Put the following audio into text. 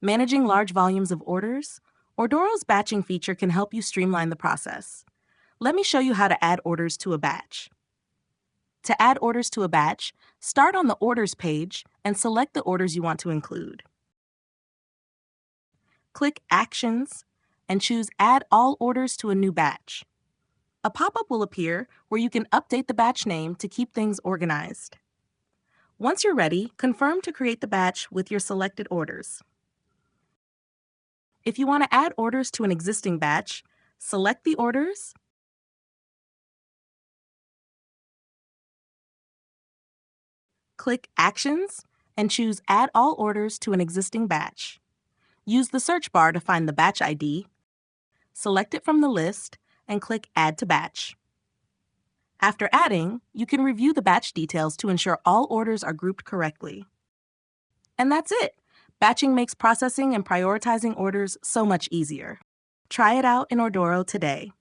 Managing large volumes of orders? Ordoro's batching feature can help you streamline the process. Let me show you how to add orders to a batch. To add orders to a batch, start on the Orders page and select the orders you want to include. Click Actions and choose Add All Orders to a New Batch. A pop-up will appear where you can update the batch name to keep things organized. Once you're ready, confirm to create the batch with your selected orders. If you want to add orders to an existing batch, select the orders, click Actions, and choose Add All Orders to an Existing Batch. Use the search bar to find the batch ID, select it from the list, and click Add to Batch. After adding, you can review the batch details to ensure all orders are grouped correctly. And that's it! Batching makes processing and prioritizing orders so much easier. Try it out in Ordoro today.